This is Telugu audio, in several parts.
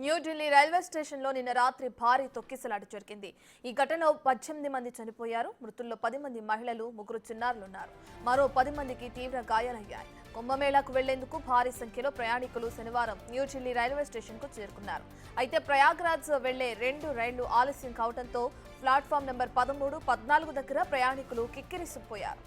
న్యూఢిల్లీ రైల్వే స్టేషన్లో నిన్న రాత్రి భారీ తొక్కిసలాట జరిగింది. ఈ ఘటనలో 18 మంది చనిపోయారు. మృతుల్లో 10 మంది మహిళలు, 3 చిన్నారులున్నారు. మరో 10 మందికి తీవ్ర గాయాలయ్యాయి. కుంభమేళాకు వెళ్లేందుకు భారీ సంఖ్యలో ప్రయాణికులు శనివారం న్యూఢిల్లీ రైల్వే స్టేషన్కు చేరుకున్నారు. అయితే ప్రయాగ్రాజ్ వెళ్లే 2 రైళ్లు ఆలస్యం కావడంతో ప్లాట్ఫామ్ నెంబర్ 13, 14 దగ్గర ప్రయాణికులు కిక్కిరిసిపోయారు.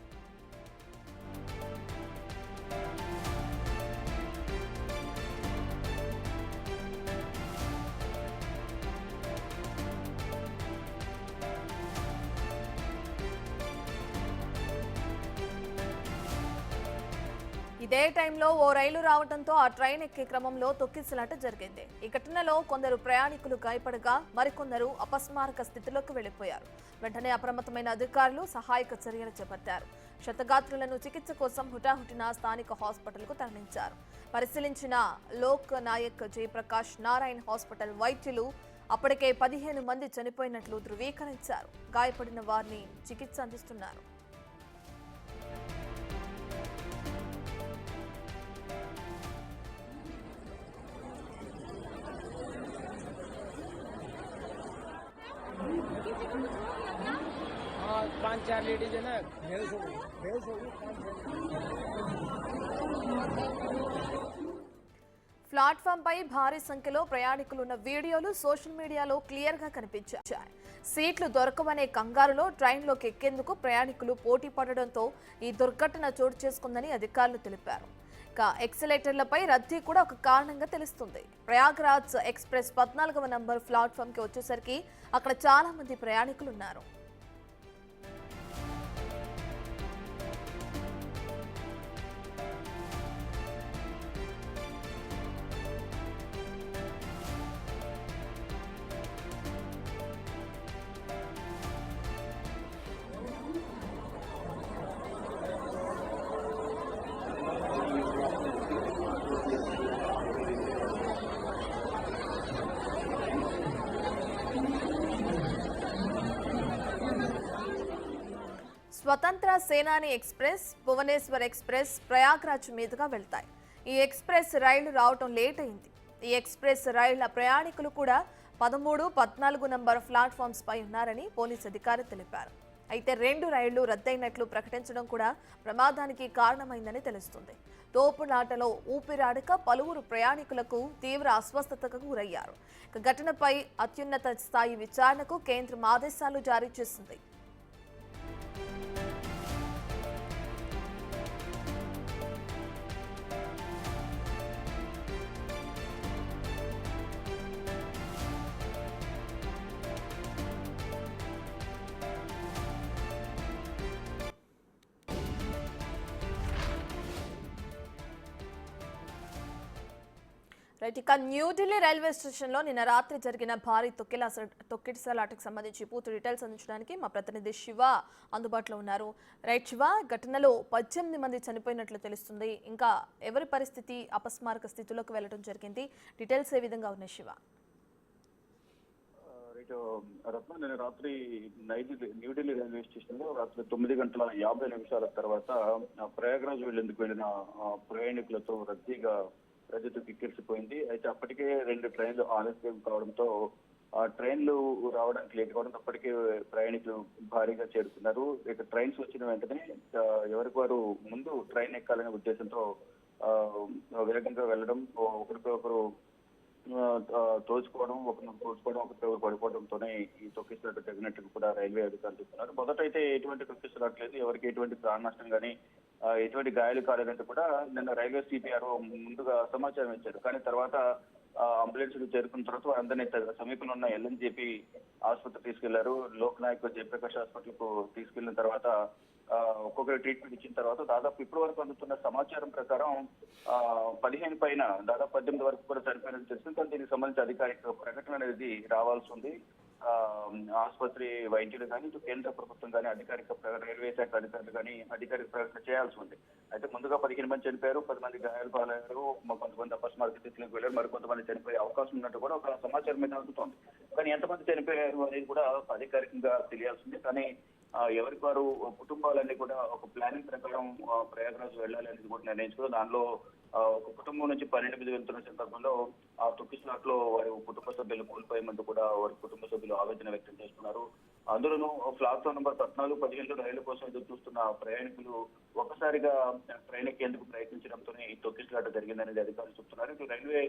ఇదే టైంలో ఓ రైలు రావడంతో ఆ ట్రైన్ ఎక్కే క్రమంలో తొక్కిసలాట జరిగింది. ఈ ఘటనలో కొందరు ప్రయాణికులు గాయపడగా మరికొందరు అపస్మారక స్థితిలోకి వెళ్లిపోయారు. వెంటనే అప్రమత్తమైన అధికారులు సహాయక చర్యలు చేపట్టారు. క్షతగాత్రులను చికిత్స కోసం హుటాహుటిన స్థానిక హాస్పిటల్కు తరలించారు. పరిశీలించిన లోక్ నాయక్ జయప్రకాష్ నారాయణ్ హాస్పిటల్ వైద్యులు అప్పటికే 15 మంది చనిపోయినట్లు ధృవీకరించారు. గాయపడిన వారిని చికిత్స అందిస్తున్నారు. पांच चार लेडीज है ना बेहोश हो गई ప్లాట్ఫామ్ పై భారీ సంఖ్యలో ప్రయాణికులున్న వీడియోలు సోషల్ మీడియాలో క్లియర్ గా కనిపించాయి. సీట్లు దొరకవనే కంగారులో ట్రైన్లోకి ఎక్కేందుకు ప్రయాణికులు పోటీ పడడంతో ఈ దుర్ఘటన చోటు చేసుకుందని అధికారులు తెలిపారు. ఇక ఎక్సలేటర్లపై రద్దీ కూడా ఒక కారణంగా తెలుస్తుంది. ప్రయాగ్రాజ్ ఎక్స్ప్రెస్ 14వ నంబర్ ప్లాట్ఫామ్ కి వచ్చేసరికి అక్కడ చాలా మంది ప్రయాణికులు ఉన్నారు. స్వతంత్ర సేనాని ఎక్స్ప్రెస్, భువనేశ్వర్ ఎక్స్ప్రెస్ ప్రయాగ్రాజ్ మీదుగా వెళ్తాయి. ఈ ఎక్స్ప్రెస్ రైళ్లు రావటం లేట్ అయింది. ఈ ఎక్స్ప్రెస్ రైళ్ల ప్రయాణికులు కూడా 13, 14 నంబర్ ప్లాట్ఫామ్స్ పై ఉన్నారని పోలీస్ అధికారి తెలిపారు. అయితే 2 రైళ్లు రద్దయినట్లు ప్రకటించడం కూడా ప్రమాదానికి కారణమైందని తెలుస్తుంది. తోపులాటలో ఊపిరాడక పలువురు ప్రయాణికులకు తీవ్ర అస్వస్థతకు గురయ్యారు. ఘటనపై అత్యున్నత స్థాయి విచారణకు కేంద్రం ఆదేశాలు జారీ చేసింది. ఇక న్యూఢిల్లీ రైల్వే స్టేషన్లో నిన్న రాత్రి జరిగిన భారీ తొక్కిసలాటకు సంబంధించి పూర్తి డీటెయిల్స్ అందించడానికి మా ప్రతినిధి శివ అందుబాటులో ఉన్నారు. రైట్ శివ, ఘటనలో 18 మంది చనిపోయినట్లు తెలుస్తుంది. ఇంకా ఎవరి పరిస్థితి అపస్మారక స్థితిలోకి వెళ్లడం జరిగింది? డీటెయిల్స్ ఏ విధంగా ఉన్నాయి శివ? రత్న, నేను రాత్రి న్యూఢిల్లీ రైల్వే స్టేషన్ లో రాత్రి 9:50 తర్వాత ప్రయాగ్రాజ్ వెళ్లేందుకు వెళ్లిన ప్రయాణికులతో రద్దీతో కిక్కిరిసిపోయింది. అయితే అప్పటికే 2 ట్రైన్లు ఆలస్యం కావడంతో ఆ ట్రైన్లు రావడానికి లేట్ కావడంతో అప్పటికే ప్రయాణికులు భారీగా చేరుకున్నారు. ఇక ట్రైన్స్ వచ్చిన వెంటనే ఎవరికి వారు ముందు ట్రైన్ ఎక్కాలనే ఉద్దేశంతో వేగంగా వెళ్లడం, ఒకరికొకరు తోచుకోవడం, ఒకరికొకరు పడిపోవడంతోనే ఈ తొక్కిసలాట జరిగినట్టు కూడా రైల్వే అధికారులు చెప్తున్నారు. మొదట అయితే ఎటువంటి తొక్కిసలాట లేదు, ఎవరికి ఎటువంటి ప్రాణ నష్టం కానీ ఎటువంటి గాయాలు కాలేదంటూ కూడా నిన్న రైల్వే సిపిఆర్ఓ ముందుగా సమాచారం ఇచ్చారు. కానీ తర్వాత అంబులెన్స్లు చేరుకున్న తర్వాత వారందరినీ సమీపంలో ఉన్న ఎల్ఎన్జేపీ ఆసుపత్రికి తీసుకెళ్లారు. లోక్ నాయక్ జయప్రకాష్ హాస్పిటల్ కు తీసుకెళ్లిన తర్వాత ఒక్కొక్కరు ట్రీట్మెంట్ ఇచ్చిన తర్వాత దాదాపు ఇప్పటి వరకు అందుతున్న సమాచారం ప్రకారం 15 పైన దాదాపు 18 వరకు కూడా చనిపోయినట్టు తెలుస్తుంది. కానీ దీనికి సంబంధించి అధికారిక ప్రకటన అనేది రావాల్సి ఉంది. ఆసుపత్రి వైద్యులు కానీ, ఇటు కేంద్ర ప్రభుత్వం కానీ, రైల్వే శాఖ అధికారులు కానీ అధికారిక ప్రకటన చేయాల్సి ఉంది. అయితే ముందుగా 15 మంది చనిపోయారు, 10 మంది గాయాలు పాలయ్యారు, కొంతమంది అపస్మారక స్థితిలోకి వెళ్ళారు, మరికొంతమంది చనిపోయే అవకాశం ఉన్నట్టు కూడా ఒక సమాచారం మీద అందుతోంది. కానీ ఎంతమంది చనిపోయారు అనేది కూడా అధికారికంగా తెలియాల్సింది. కానీ ఎవరికి వారు కుటుంబాలన్నీ కూడా ఒక ప్లానింగ్ ప్రకారం ప్రయాగ్రాజ్ వెళ్ళాలి అనేది కూడా నిర్ణయించుకున్నారు. దానిలో ఒక కుటుంబం నుంచి 12 మంది వెళ్తున్న సందర్భంలో ఆ తొక్కిసలాట్లో వారి కుటుంబ సభ్యులు కోల్పోయామంటూ కూడా వారి కుటుంబ సభ్యులు ఆవేదన వ్యక్తం చేస్తున్నారు. అందులోనూ ప్లాట్ఫామ్ నెంబర్ 14, 15 రైలు కోసం ఎదురు చూస్తున్న ప్రయాణికులు ఒక్కసారిగా ట్రైన్ ఎక్కేందుకు ప్రయత్నించడంతోనే ఈ తొక్కిసలాట జరిగిందనేది అధికారులు చెప్తున్నారు. ఇటు రైల్వే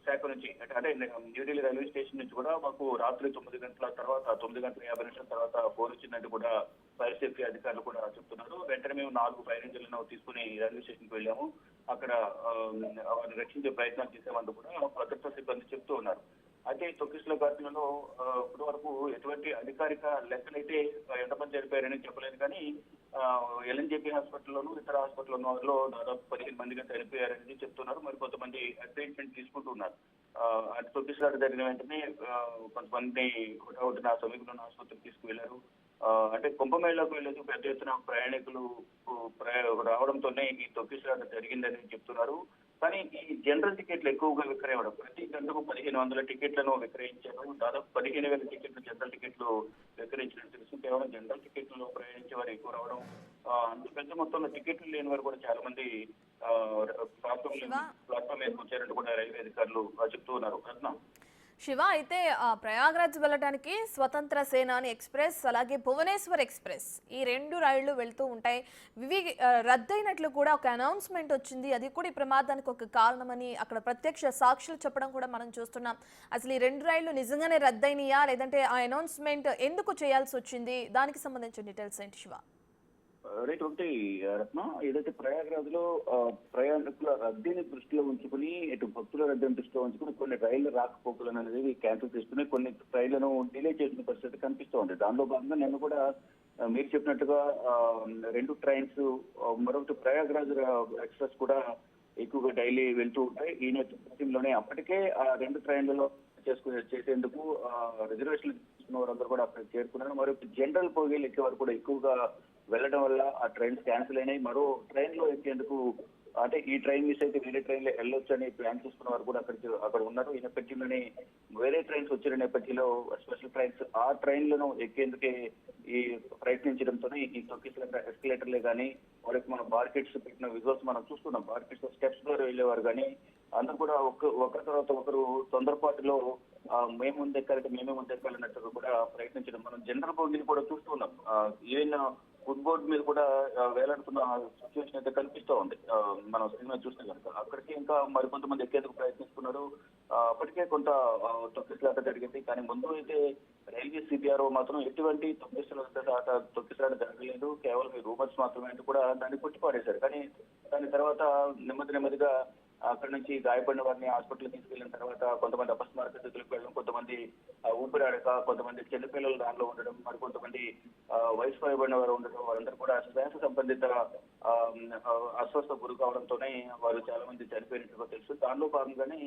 శాఖ నుంచి అంటే న్యూఢిల్లీ రైల్వే స్టేషన్ నుంచి కూడా మాకు రాత్రి 9 గంటల తర్వాత 9 గంటల 50 నిమిషాల తర్వాత ఫోన్ వచ్చిందంటే కూడా ఫైర్ సేఫ్టీ అధికారులు కూడా చెప్తున్నారు. వెంటనే మేము 4 ఫైర్ ఇంజిన్లను తీసుకుని రైల్వే స్టేషన్ కి వెళ్ళాము. అక్కడ వారిని రక్షించే ప్రయత్నాలు చేసామంటూ కూడా భద్రతా సిబ్బంది చెప్తూ ఉన్నారు. అయితే తొక్కిసల ఘటనలో ఇప్పటి వరకు ఎటువంటి అధికారిక లెక్కలైతే ఎంతమంది చనిపోయారని చెప్పలేదు. కానీ ఎల్ఎన్జేపీ హాస్పిటల్లోనూ ఇతర హాస్పిటల్లో దాదాపు 15 మందిగా చనిపోయారని చెప్తున్నారు. మరి కొంతమంది ట్రీట్మెంట్ తీసుకుంటూ ఉన్నారు. అది తొక్కిసలాట జరిగిన వెంటనే కొంతమంది హుటాహుటిన సమీపంలో ఆసుపత్రికి తీసుకువెళ్లారు. అంటే కుంభమేళకు వెళ్ళేందుకు పెద్ద ఎత్తున ప్రయాణికులు రావడంతోనే ఈ తొక్కిసలాట జరిగిందని చెప్తున్నారు. కానీ ఈ జనరల్ టికెట్లు ఎక్కువగా విక్రయవడం, ప్రతి గంటకు 1500 టికెట్లను విక్రయించారు. దాదాపు 15,000 టికెట్లు జనరల్ టికెట్లు విక్రయించినట్టు తెలుసు. కేవలం జనరల్ టికెట్లలో ప్రయాణించే వారు ఎక్కువ రావడం, అంత పెద్ద మొత్తంలో టికెట్లు లేని వారు కూడా చాలా మంది ప్లాట్ఫామ్ మీదకి వచ్చారంటూ కూడా రైల్వే అధికారులు చెప్తూ ఉన్నారు. రత్న శివ, అయితే ప్రయాగ్రాజ్ వెళ్ళడానికి స్వతంత్ర సేనాని ఎక్స్ప్రెస్ అలాగే భువనేశ్వర్ ఎక్స్ప్రెస్ ఈ 2 రైళ్లు వెళ్తూ ఉంటాయి. ఇవి రద్దయినట్లు కూడా ఒక అనౌన్స్మెంట్ వచ్చింది. అది కూడా ఈ ప్రమాదానికి ఒక కారణమని అక్కడ ప్రత్యక్ష సాక్షులు చెప్పడం కూడా మనం చూస్తున్నాం. అసలు ఈ 2 రైళ్లు నిజంగానే రద్దయినాయా, లేదంటే ఆ అనౌన్స్మెంట్ ఎందుకు చేయాల్సి వచ్చింది, దానికి సంబంధించిన డీటెయిల్స్ ఏంటి శివ? రైట్. ఒకటి రత్న, ఏదైతే ప్రయాగ్రాజ్ లో ప్రయాణికుల రద్దీని దృష్టిలో ఉంచుకుని, ఇటు భక్తుల రద్దీని దృష్టిలో ఉంచుకుని కొన్ని రైళ్ల రాకపోకలను అనేది క్యాన్సిల్ చేసుకుని కొన్ని రైళ్లను డిలే చేసిన పరిస్థితి కనిపిస్తోంది. దానిలో భాగంగా నేను కూడా మీరు చెప్పినట్టుగా 2 ట్రైన్స్, మరొకటి ప్రయాగ్రాజ్ ఎక్స్ప్రెస్ కూడా ఎక్కువగా డైలీ వెళ్తూ ఉంటాయి. ఈ నేపథ్యంలోనే అప్పటికే ఆ 2 ట్రైన్లలో చేసేందుకు రిజర్వేషన్లు తీసుకున్న వారందరూ కూడా అక్కడ చేరుకున్నారు. మరొక జనరల్ బోగీలు ఎక్కే వారు కూడా ఎక్కువగా వెళ్ళడం వల్ల ఆ ట్రైన్స్ క్యాన్సిల్ అయినాయి. మరో ట్రైన్ లో ఎక్కేందుకు, అంటే ఈ ట్రైన్ మిస్ అయితే వేరే ట్రైన్ లో వెళ్ళొచ్చు అని ప్లాన్ చేసుకున్న వారు కూడా అక్కడ ఉన్నారు. ఈ నేపథ్యంలోనే వేరే ట్రైన్స్ వచ్చిన నేపథ్యంలో స్పెషల్ ట్రైన్స్ ఆ ట్రైన్లను ఎక్కేందుకే ఈ ప్రయత్నించడంతోనే ఈ తొక్కిసలాట ఎస్కలేటర్లే కానీ, వాళ్ళకి మన బార్కెట్స్ పెట్టిన విజువల్స్ మనం చూస్తున్నాం. బార్కెట్స్ స్టెప్స్ ద్వారా వెళ్ళేవారు కానీ అందరూ కూడా ఒకరి తర్వాత ఒకరు తొందరపాటులో మేమే ముందెక్కాలన్నట్టుగా కూడా ప్రయత్నించడం మనం జనరల్ బోర్డుని కూడా చూస్తున్నాం. ఈవెన్ ఫుడ్ బోర్డు మీద కూడా వేలాడుతున్న సిచ్యువేషన్ అయితే కనిపిస్తూ ఉంది. మనం సినిమా చూస్తే కనుక అక్కడికి ఇంకా మరికొంతమంది ఎక్కేందుకు ప్రయత్నిస్తున్నారు. అప్పటికే కొంత తొక్కిసలాట జరిగింది. కానీ ముందు అయితే రైల్వే సిపిఆర్ఓ మాత్రం ఎటువంటి తొక్కిసలాట జరగలేదు, కేవలం ఈ రూమర్స్ మాత్రమే అంటూ కూడా దాన్ని కొట్టిపాడేశారు. కానీ దాని తర్వాత నెమ్మదిగా అక్కడి నుంచి గాయపడిన వారిని హాస్పిటల్ తీసుకెళ్లిన తర్వాత కొంతమంది అపస్మారక స్థితిలోకి వెళ్ళడం, కొంతమంది ఊపిరాడక, కొంతమంది చిన్నపిల్లలు దానిలో ఉండడం, మరి కొంతమంది వయసు పైబడిన వారు ఉండడం, వారందరూ కూడా శ్వాస సంబంధిత అస్వస్థ గురి కావడంతోనే వారు చాలా మంది చనిపోయినట్టుగా తెలుసు. దానిలో భాగంగానే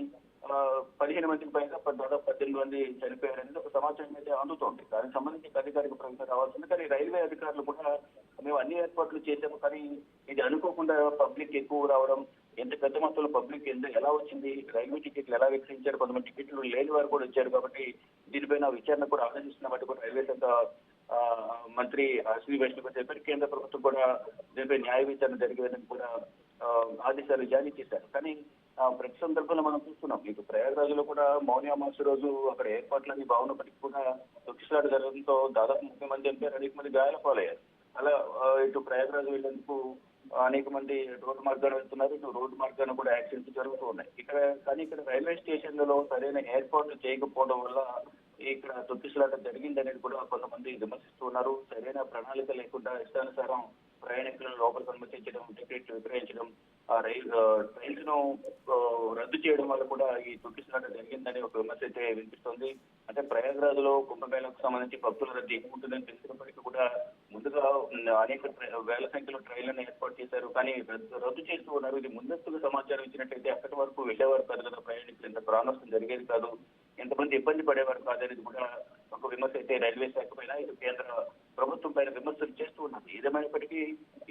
15 మందికి పైగా దాదాపు 18 మంది చనిపోయారనేది ఒక సమాచారం అయితే అందుతోంది. దానికి సంబంధించి అధికారిక ప్రకటన రావాల్సింది. కానీ రైల్వే అధికారులు కూడా మేము అన్ని ఏర్పాట్లు చేశాము, కానీ ఇది అనుకోకుండా పబ్లిక్ ఎక్కువ రావడం, ఎంత పెద్ద మొత్తంలో పబ్లిక్ ఎలా వచ్చింది, రైల్వే టికెట్లు ఎలా విక్రయించారు, కొంతమంది టికెట్లు లేని వారు కూడా వచ్చారు. కాబట్టి దీనిపైన విచారణ కూడా ఆలోచిస్తున్నట్టు కూడా రైల్వే శాఖ మంత్రి అశ్విని వైష్ణవ్ చెప్పారు. కేంద్ర ప్రభుత్వం కూడా దీనిపై న్యాయ విచారణ జరిగేదని కూడా ఆదేశాలు జారీ చేశారు. కానీ ప్రతి సందర్భంలో మనం చూస్తున్నాం, ఇటు ప్రయాగరాజ్ లో కూడా మౌని అమావాస్య రోజు అక్కడ ఏర్పాట్లన్నీ బాగున్నప్పటికీ కూడా తొక్కిసలాట జరగడంతో దాదాపు 30 మంది చనిపోయారు, అనేక మంది గాయాల పాలయ్యారు. అలా ఇటు ప్రయాగరాజ్ వెళ్లేందుకు అనేక మంది రోడ్డు మార్గాన్ని వెళ్తున్నారు. ఇటు రోడ్డు మార్గాన్ని కూడా యాక్సిడెంట్స్ జరుగుతూ ఉన్నాయి. ఇక్కడ రైల్వే స్టేషన్లలో సరైన ఏర్పాట్లు చేయకపోవడం వల్ల ఇక్కడ తొక్కిసలాట జరిగిందనేది కూడా కొంతమంది విమర్శిస్తూ ఉన్నారు. సరైన ప్రణాళిక లేకుండా ఇష్టానుసారం ప్రయాణికులను లోపలికి అనుమతించడం, టికెట్లు విక్రయించడం, ట్రైన్స్ ను రద్దు చేయడం వల్ల కూడా ఈ తొక్కిసలాట జరిగిందని ఒక విమర్శ అయితే వినిపిస్తోంది. అంటే ప్రయాగరాజ్ లో కుంభమేళకు సంబంధించి భక్తుల రద్దీ ఎక్కువ ఉంటుందని తెలిసినప్పటికీ కూడా ముందుగా అనేక వేల సంఖ్యలో ట్రైన్లను ఏర్పాటు చేశారు, కానీ రద్దు చేస్తూ ఉన్నారు. ఇది ముందస్తుగా సమాచారం ఇచ్చినట్టయితే అక్కడి వరకు వెళ్లేవారు కాదు కదా, ప్రయాణికులు ఎంత ప్రాణనష్టం జరిగేది కాదు, ఎంతమంది ఇబ్బంది పడేవారు కాదనేది కూడా ఒక విమర్శ అయితే రైల్వే శాఖ పైన, ఇటు కేంద్ర ప్రభుత్వం పైన విమర్శలు చేస్తూ ఉన్నారు. ఏదేమైనప్పటికీ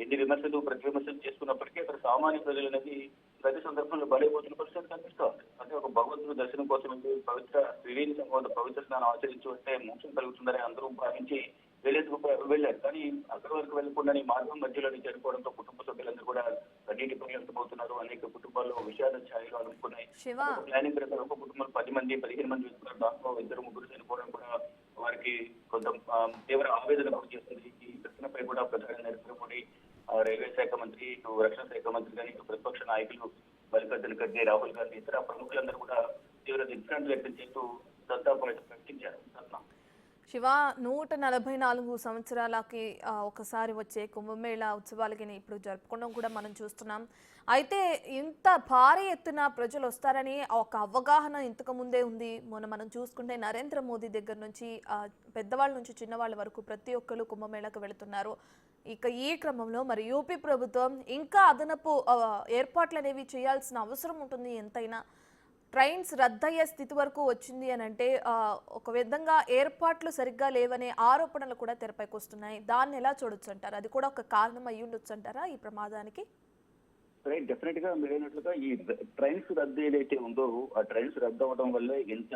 ఎన్ని విమర్శలు ప్రతి విమర్శలు చేసుకున్నప్పటికీ అక్కడ సామాన్య ప్రజలు అనేది ప్రతి సందర్భంలో బలైపోతున్న పరిస్థితి కనిపిస్తోంది. అంటే ఒక భగవంతుడు దర్శనం కోసం పవిత్ర త్రివేణి సంగమం పవిత్ర స్నానం ఆచరించు అంటే మోక్షం కలుగుతుందని అందరూ భావించి వెళ్లేందుకు వెళ్ళారు. కానీ అక్కడి వరకు వెళ్లకుండా మార్గం మధ్యలోనే చనిపోవడంతో కుటుంబ సభ్యులందరూ కూడా కన్నీటి పర్యంతమవుతున్నారు. అనేక కుటుంబాల్లో విషాద ఛాయలు అనుకున్నాయి. శివ, ప్లానింగ్ ప్రకారం ఒక కుటుంబంలో 10 మంది 15 మంది వెళ్తున్నారు. దాంట్లో 2-3 చనిపోవడం కూడా వారికి కొంత తీవ్ర ఆవేదన గురి చేస్తుంది. ఈ ఘటనపై కూడా ప్రధాని నరేంద్ర మోడీ, రైల్వే శాఖ మంత్రి, ఇటు రక్షణ శాఖ మంత్రి కానీ, ఇటు ప్రతిపక్ష నాయకులు మల్లికార్జున ఖర్గే, రాహుల్ గాంధీ, ఇతర ప్రముఖులందరూ కూడా తీవ్ర దిగ్భ్రాంతి వ్యక్తం చేస్తూ సంతాపం అయితే ప్రకటించారు. శివ, 144 సంవత్సరాలకి ఒకసారి వచ్చే కుంభమేళా ఉత్సవాలకి ఇప్పుడు జరుపుకోవడం కూడా మనం చూస్తున్నాం. అయితే ఇంత భారీ ఎత్తున ప్రజలు వస్తారని ఒక అవగాహన ఇంతకు ముందే ఉంది. మొన్న మనం చూసుకుంటే నరేంద్ర మోదీ దగ్గర నుంచి పెద్దవాళ్ళ నుంచి చిన్నవాళ్ళ వరకు ప్రతి ఒక్కరు కుంభమేళాకు వెళుతున్నారు. ఇక ఈ క్రమంలో మరి యూపీ ప్రభుత్వం ఇంకా అదనపు ఏర్పాట్లు అనేవి చేయాల్సిన అవసరం ఉంటుంది. ఎంతైనా ట్రైన్స్ రద్దయ్యే స్థితి వరకు వచ్చింది అని అంటే ఒక విధంగా ఏర్పాట్లు సరిగ్గా లేవనే ఆరోపణలు కూడా తెరపైకి వస్తున్నాయి. దాన్ని ఎలా చూడొచ్చు అంటారు? అది కూడా ఒక కారణం అయ్యి ఉండొచ్చు అంటారా ఈ ప్రమాదానికి? డెఫినెట్ గా మీరు అయినట్లుగా ఈ ట్రైన్స్ రద్దు ఏదైతే ఉందో ఆ ట్రైన్స్ రద్దు అవడం వల్లే ఇంత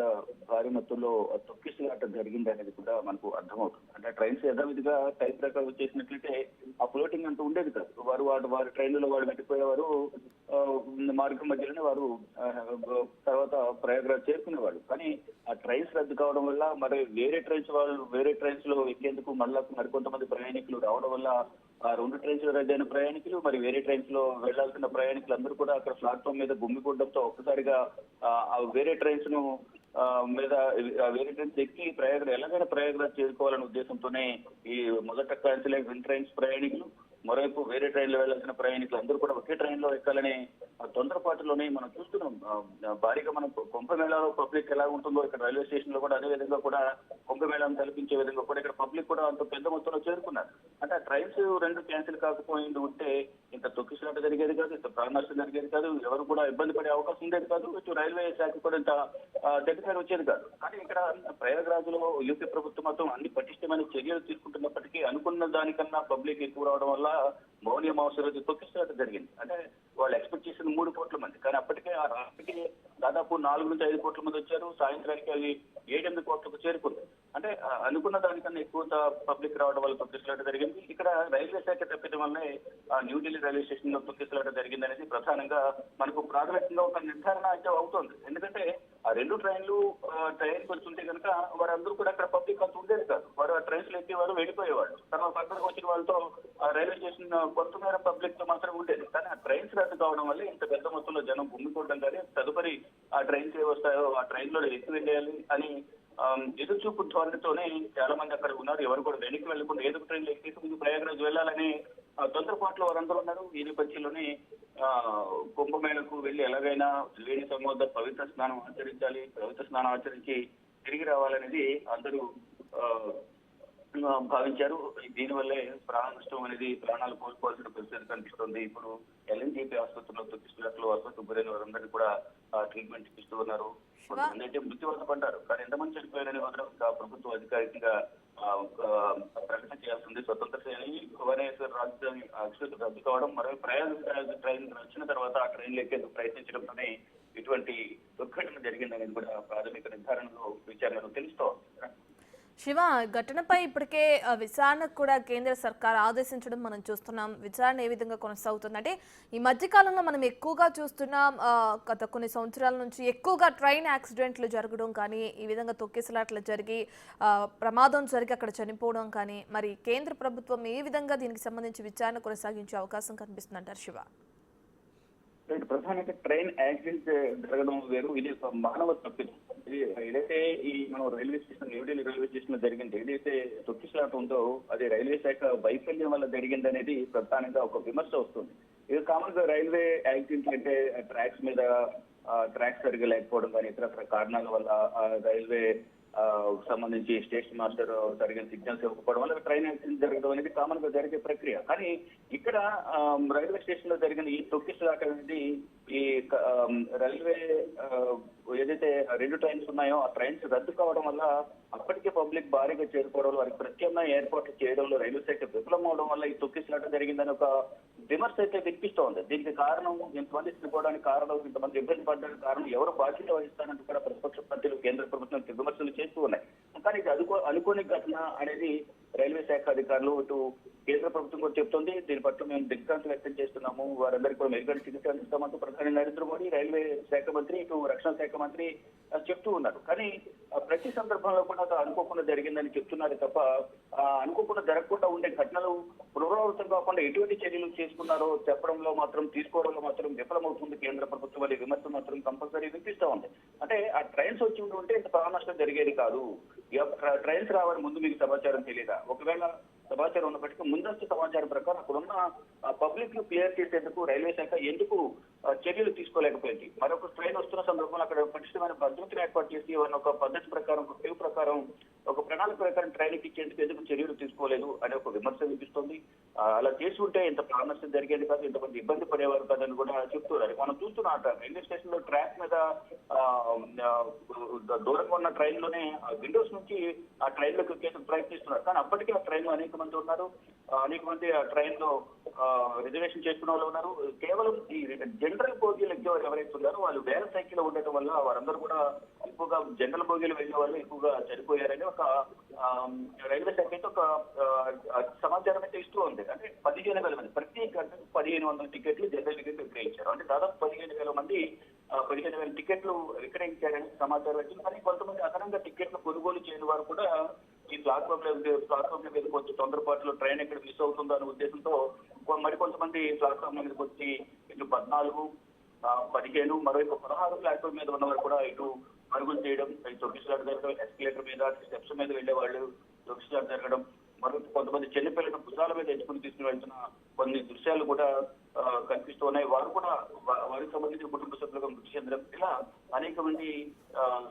భారీ మొత్తంలో తొక్కిసలాట జరిగింది అనేది కూడా మనకు అర్థమవుతుంది. అంటే ట్రైన్స్ యథావిధిగా టైం ప్రకారం వచ్చేసినట్లయితే ఆ ఫ్లోటింగ్ అంటూ ఉండేది కాదు. వారి ట్రైన్లలో వారు వెళ్ళిపోయేవారు, మార్గం మధ్యలోనే వారు తర్వాత ప్రయాగరాజ్ చేరుకునేవాళ్ళు. కానీ ఆ ట్రైన్స్ రద్దు కావడం వల్ల మరి వేరే ట్రైన్స్ లో ఎక్కేందుకు మళ్ళా మరికొంతమంది ప్రయాణికులు రావడం వల్ల ఆ 2 ట్రైన్స్ లో రద్దయిన ప్రయాణికులు మరి వేరే ట్రైన్స్ లో వెళ్లాల్సిన ప్రయాణికులు అందరూ కూడా అక్కడ ప్లాట్ఫామ్ మీద గుమ్మికూడడంతో ఒక్కసారిగా వేరే ట్రైన్స్ ను వేరే ట్రైన్స్ ఎక్కి ఎలాగైనా ప్రయాగరాజ్ చేరుకోవాలనే ఉద్దేశంతోనే ఈ మొదట క్యాన్సిల్ అయిన 2 ట్రైన్స్ ప్రయాణికులు, మరోవైపు వేరే ట్రైన్ లో వెళ్లాల్సిన ప్రయాణికులు అందరూ కూడా ఒకే ట్రైన్ లో ఎక్కాలనే తొందరపాటులోనే మనం చూస్తున్నాం. భారీగా మనం కుంభమేళాలో పబ్లిక్ ఎలా ఉంటుందో ఇక్కడ రైల్వే స్టేషన్ లో కూడా అదే విధంగా కూడా కుంభమేళాను కల్పించే విధంగా కూడా ఇక్కడ పబ్లిక్ కూడా అంత పెద్ద మొత్తంలో చేరుకున్నారు. అంటే ఆ ట్రైన్స్ 2 క్యాన్సిల్ కాకపోయింది ఉంటే ఇంత తొక్కిసలాట జరిగేది కాదు, ఇంత ప్రాణ నష్టం జరిగేది కాదు, ఎవరు కూడా ఇబ్బంది పడే అవకాశం ఉండేది కాదు, ఇటు రైల్వే శాఖ కూడా ఇంత దగ్గర వచ్చేది కాదు. కానీ ఇక్కడ ప్రయాగరాజ్ లో యూపీ ప్రభుత్వం మొత్తం అన్ని పటిష్టమైన చర్యలు తీసుకుంటున్నప్పటికీ అనుకున్న దానికన్నా పబ్లిక్ ఎక్కువ రావడం వల్ల మౌని అమావాస్య రోజు తొక్కిసలాట జరిగింది. అంటే వాళ్ళు ఎక్స్పెక్ట్ చేసిన 3 కోట్ల మంది, కానీ అప్పటికే ఆ రాత్రికి దాదాపు 4 నుంచి 5 కోట్ల మంది వచ్చారు. సాయంత్రానికి అది 7-8 కోట్లకు చేరుకుంది. అంటే అనుకున్న దానికన్నా ఎక్కువ పబ్లిక్ రావడం వల్ల తొక్కిసలాట జరిగింది. ఇక్కడ రైల్వే శాఖ తప్పిన వల్లనే న్యూఢిల్లీ రైల్వే స్టేషన్ లో తొక్కిసలాట జరిగింది అనేది ప్రధానంగా మనకు ప్రాథమికంగా ఒక నిర్ధారణ అయితే అవుతోంది. ఎందుకంటే ఆ 2 ట్రైన్లు ట్రైన్కి వస్తుంటే కనుక వారందరూ కూడా అక్కడ పబ్లిక్ అంత ఉండేది కాదు. వారు ఆ ట్రైన్స్ లో ఎక్కేవారు, వెళ్ళిపోయేవాళ్ళు. తర్వాత పక్కనకు వచ్చిన వాళ్ళతో రైల్వే స్టేషన్ కొంతమేర పబ్లిక్ తో మాత్రం ఉండేది. కానీ ఆ ట్రైన్స్ రద్దు కావడం వల్ల ఇంత పెద్ద మొత్తంలో జనం గుమ్మికూడడం కానీ తదుపరి ఆ ట్రైన్స్ ఏ వస్తాయో ఆ ట్రైన్ లో ఎక్కి వెళ్ళేయాలి అని ఎదురుచూపు ధోరణితోనే చాలా మంది అక్కడ ఉన్నారు. ఎవరు కూడా వెనక్కి వెళ్లకుండా ఏదో ట్రైన్ లో ఎక్కేసి ముందు ప్రయాగరాజ్ వెళ్ళాలని తొందరపాట్లో వారందరూ ఉన్నారు. ఈ నేపథ్యంలోనే కుంభమేళకు వెళ్లి ఎలాగైనా త్రివేణి సంగమ పవిత్ర స్నానం ఆచరించాలి, పవిత్ర స్నానం ఆచరించి తిరిగి రావాలనేది అందరూ భావించారు. దీనివల్లే ప్రాణ నష్టం అనేది ప్రాణాలు కోల్పోవాల్సిన పరిస్థితి కనిపిస్తుంది. ఇప్పుడు ఎల్ఎన్జీపీ ఆసుపత్రిలో తొక్కిసలాటలో ఆసుపత్రికి గురైన వారందరినీ కూడా ట్రీట్మెంట్ ఇప్పిస్తూ ఉన్నారు. కొంతమంది మృత్యువాత పడ్డారు. కానీ ఎంతమంది చనిపోయారని మాత్రం ప్రభుత్వం అధికారికంగా ప్రకటన చేయాల్సింది. స్వతంత్ర సేని భువనేశ్వర్ రాజధాని రద్దు కావడం, మరో ప్రయాగరాజ్ ట్రైన్ వచ్చిన తర్వాత ఆ ట్రైన్లు ఎక్కేందుకు ప్రయత్నించడంతోనే ఇటువంటి దుర్ఘటన జరిగిందనేది కూడా ప్రాథమిక నిర్ధారణలో విచారణలో తెలుస్తోంది. శివ, ఘటనపై ఇప్పటికే విచారణకు కూడా కేంద్ర సర్కార్ ఆదేశించడం మనం చూస్తున్నాం. విచారణ ఏ విధంగా కొనసాగుతుంది అంటే ఈ మధ్యకాలంలో మనం ఎక్కువగా చూస్తున్నాం, గత కొన్ని సంవత్సరాల నుంచి ఎక్కువగా ట్రైన్ యాక్సిడెంట్లు జరగడం కానీ, ఈ విధంగా తొక్కిసలాట్లు జరిగి ప్రమాదం జరిగి అక్కడ చనిపోవడం కానీ, మరి కేంద్ర ప్రభుత్వం ఏ విధంగా దీనికి సంబంధించి విచారణ కొనసాగించే అవకాశం కనిపిస్తుంది అంటారు శివ? ప్రధానంగా ట్రైన్ యాక్సిడెంట్ జరగడం వేరు, ఇది మానవ తప్పిదం. ఏదైతే ఈ మనం న్యూఢిల్లీ రైల్వే స్టేషన్ లో జరిగింది, ఏదైతే తొక్కిసలాట ఉందో అది రైల్వే శాఖ వైఫల్యం వల్ల జరిగింది అనేది ప్రధానంగా ఒక విమర్శ వస్తుంది. ఇది కామన్ గా రైల్వే యాక్సిడెంట్ అంటే ట్రాక్స్ మీద ట్రాక్స్ సరిగా లేకపోవడం కానీ ఇతర కారణాల వల్ల రైల్వే సంబంధించి స్టేషన్ మాస్టర్ సరిగ్గా సిగ్నల్స్ ఇవ్వకపోవడం వల్ల ట్రైన్ యాక్సిడెంట్ జరగడం అనేది కామన్ గా జరిగే ప్రక్రియ. కానీ ఇక్కడ రైల్వే స్టేషన్ లో జరిగిన ఈ తొక్కిసలాట అనేది ఈ రైల్వే ఏదైతే 2 ట్రైన్స్ ఉన్నాయో ఆ ట్రైన్స్ రద్దు కావడం వల్ల అప్పటికే పబ్లిక్ భారీగా చేరుకోవడం వల్ల వారికి ప్రత్యామ్నాయ ఏర్పాట్లు చేయడంలో రైల్వే శాఖ విఫలం అవడం వల్ల ఈ తొక్కిసలాట జరిగిందని ఒక విమర్శ అయితే వినిపిస్తోంది. దీనికి కారణం ఇంతమంది చనిపోవడానికి కారణం, ఇంతమంది ఇబ్బంది పడడానికి కారణం ఎవరు బాధ్యత వహిస్తారంటూ కూడా ప్రతిపక్ష పార్టీలు కేంద్ర ప్రభుత్వం విమర్శలు చేస్తూ ఉన్నాయి. కానీ ఇది అనుకోని ఘటన అనేది రైల్వే శాఖ అధికారులు ఇటు కేంద్ర ప్రభుత్వం కూడా చెప్తోంది. దీని పట్ల మేము దిగ్భ్రాంతి వ్యక్తం చేస్తున్నాము, వారందరికీ కూడా మెరుగైన చికిత్స అందిస్తామంటూ ప్రధాని నరేంద్ర మోడీ, రైల్వే శాఖ మంత్రి, ఇటు రక్షణ శాఖ మంత్రి చెప్తూ ఉన్నారు. కానీ ప్రతి సందర్భంలో కూడా అది అనుకోకుండా జరిగిందని చెప్తున్నారు తప్ప అనుకోకుండా జరగకుండా ఉండే ఘటనలు పునరావృతం కాకుండా ఎటువంటి చర్యలు చేసుకున్నారో చెప్పడంలో మాత్రం, తీసుకోవడంలో మాత్రం విఫలమవుతుంది కేంద్ర ప్రభుత్వం అనే విమర్శ మాత్రం కంపల్సరీ వినిపిస్తూ ఉంది. అంటే ఆ ట్రైన్స్ వచ్చి ఉంటే ఇంత ప్రాణ నష్టం జరిగేది కాదు. ట్రైన్స్ రావని ముందు మీకు సమాచారం తెలియదా? ఒకవేళ సమాచారం ఉన్నప్పటికీ ముందస్తు సమాచారం ప్రకారం అక్కడున్న పబ్లిక్ ను క్లియర్ చేసేందుకు రైల్వే శాఖ ఎందుకు చర్యలు తీసుకోలేకపోయింది? మరొక ట్రైన్ వస్తున్న సందర్భంలో అక్కడ పటిష్టమైన భద్రతను ఏర్పాటు చేసి ఒక పద్ధతి ప్రకారం, ఒక క్యూ ప్రకారం, ఒక ప్రణాళిక ప్రకారం ట్రైన్ ఇచ్చేందుకు ఎందుకు చర్యలు తీసుకోలేదు అనే ఒక విమర్శ వినిపిస్తోంది. అలా చేసి ఉంటే ఇంత ప్రాణ నష్టం జరిగేది కాదు, ఇంతమంది ఇబ్బంది పడేవారు కాదని కూడా చెప్తున్నారు. మనం చూస్తున్నాం రైల్వే స్టేషన్ లో ట్రాక్ మీద దూరంగా ఉన్న ట్రైన్ లోనే విండోస్ నుంచి ఆ ట్రైన్ లోకి ఎక్కేందుకు ప్రయత్నిస్తున్నారు. కానీ అప్పటికే ఆ ట్రైన్ లో అనేక మంది ఉన్నారు, అనేక మంది ఆ ట్రైన్ లో రిజర్వేషన్ చేసుకున్న వాళ్ళు ఉన్నారు. కేవలం ఈ జనరల్ బోగీలు ఎక్కేవారు ఎవరైతే ఉన్నారో వాళ్ళు వేల సంఖ్యలో ఉండటం వల్ల వారందరూ కూడా ఎక్కువగా జనరల్ బోగీలు వెళ్లే వాళ్ళు ఎక్కువగా చనిపోయారని ఒక రైల్వే శాఖ అయితే ఒక సమాచారం అయితే ఇస్తూ ఉంది. అంటే 15,000 మంది, ప్రతి గంటకు 1,500 టికెట్లు జనరల్ టికెట్లు విక్రయించారు. అంటే దాదాపు 15,000 మంది 15,000 టికెట్లు విక్రయించారని సమాచారం వచ్చింది. కానీ కొంతమంది అదనంగా టికెట్లు కొనుగోలు చేయని వారు కూడా ఈ ప్లాట్ఫామ్ మీదకి వచ్చి తొందరపాటులో ట్రైన్ ఎక్కడ మిస్ అవుతుందో అనే ఉద్దేశంతో మరికొంతమంది ప్లాట్ఫామ్ మీదకి వచ్చి ఇటు 14, 15, మరోవైపు 16 ప్లాట్ఫామ్ మీద ఉన్నవారు కూడా ఇటు పరుగులు చేయడం, తొక్కిసలాట జరగడం, ఎస్కలేటర్ మీద, స్టెప్స్ మీద వెళ్లే వాళ్ళు తొక్కిసలాట జరగడం, మరొక కొంతమంది చిన్నపిల్లలను భుజాల మీద ఎంచుకుని తీసుకుని వెళ్తున్న కొన్ని దృశ్యాలు కూడా కనిపిస్తూ ఉన్నాయి. వారు కూడా వారికి సంబంధించిన కుటుంబ సభ్యులుగా మృతి చెందడం, ఇలా అనేక మంది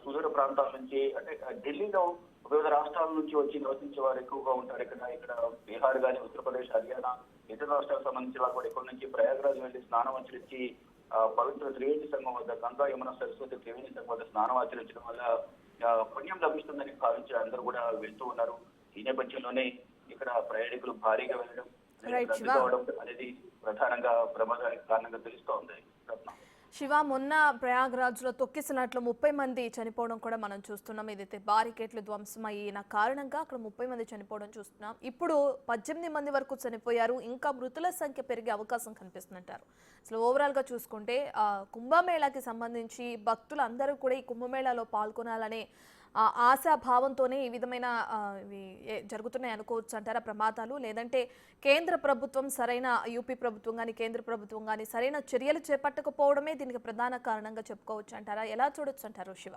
సుదూర ప్రాంతాల నుంచి, అంటే ఢిల్లీలో వివిధ రాష్ట్రాల నుంచి వచ్చి నివసించే వారు ఎక్కువగా ఉంటారు. ఇక్కడ బీహార్ కానీ, ఉత్తరప్రదేశ్, హర్యానా, ఇతర రాష్ట్రాలకు సంబంధించిన వారు కూడా ఇక్కడ నుంచి ప్రయాగరాజ్ వెళ్లి స్నానం ఆచరించి పవిత్ర త్రివేణి సంఘం వద్ద, గంగా యమున సరస్వతి త్రివేణి సంఘం వద్ద స్నానం ఆచరించడం వల్ల పుణ్యం లభిస్తుందని భావించి అందరూ కూడా వెళ్తూ ఉన్నారు. ఈ నేపథ్యంలోనే ఇక్కడ ప్రయాణికులు భారీగా వెళ్ళడం, రద్దు కావడం అనేది ప్రధానంగా ప్రమాదానికి కారణంగా తెలుస్తోంది. శివ, మొన్న ప్రయాగ్రాజ్ లో తొక్కిసినట్లు 30 మంది చనిపోవడం కూడా మనం చూస్తున్నాం. ఏదైతే బారికేట్లు ధ్వంసమయ్యిన కారణంగా అక్కడ 30 మంది చనిపోవడం చూస్తున్నాం. ఇప్పుడు 18 మంది వరకు చనిపోయారు. ఇంకా మృతుల సంఖ్య పెరిగే అవకాశం కనిపిస్తుందంటారు. అసలు ఓవరాల్ గా చూసుకుంటే కుంభమేళాకి సంబంధించి భక్తులు అందరూ కూడా ఈ కుంభమేళాలో పాల్గొనాలనే ఆశాభావంతోనే ఈ విధమైన జరుగుతున్నాయి అనుకోవచ్చు అంటారా ప్రమాదాలు? లేదంటే కేంద్ర ప్రభుత్వం సరైన, యూపీ ప్రభుత్వం కానీ కేంద్ర ప్రభుత్వం కానీ సరైన చర్యలు చేపట్టకపోవడమే దీనికి ప్రధాన కారణంగా చెప్పుకోవచ్చు అంటారా? ఎలా చూడొచ్చు అంటారు శివ?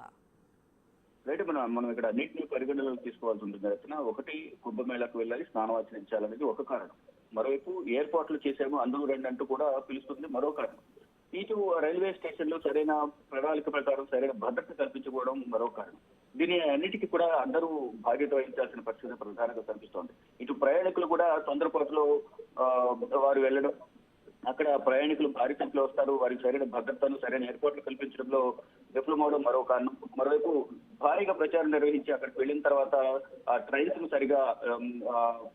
రైట్, మనం ఇక్కడ అన్నింటినీ పరిగణలోకి తీసుకోవాల్సి ఉంటుంది రచన. ఒకటి, కుంభమేళాకు వెళ్ళాలి, స్నానం ఆచరించాలనేది ఒక కారణం. మరోవైపు ఏర్పాట్లు చేసాము అందరూ రండి అంటూ కూడా పిలుస్తుంది మరో కారణం. ఇటు రైల్వే స్టేషన్ లో సరైన ప్రణాళిక ప్రకారం సరైన భద్రత కల్పించుకోవడం మరో కారణం. దీని అన్నిటికీ కూడా అందరూ బాధ్యత వహించాల్సిన పరిస్థితి ప్రధానంగా కనిపిస్తోంది. ఇటు ప్రయాణికులు కూడా తొందరపాటులో వారు వెళ్ళడం, అక్కడ ప్రయాణికులు భారీ సంఖ్యలో వస్తారు, వారికి సరైన భద్రతను, సరైన ఏర్పాట్లు కల్పించడంలో విఫలమవడం మరో కారణం. మరోవైపు భారీగా ప్రచారం నిర్వహించి అక్కడికి వెళ్ళిన తర్వాత ఆ ట్రైన్స్ ను సరిగా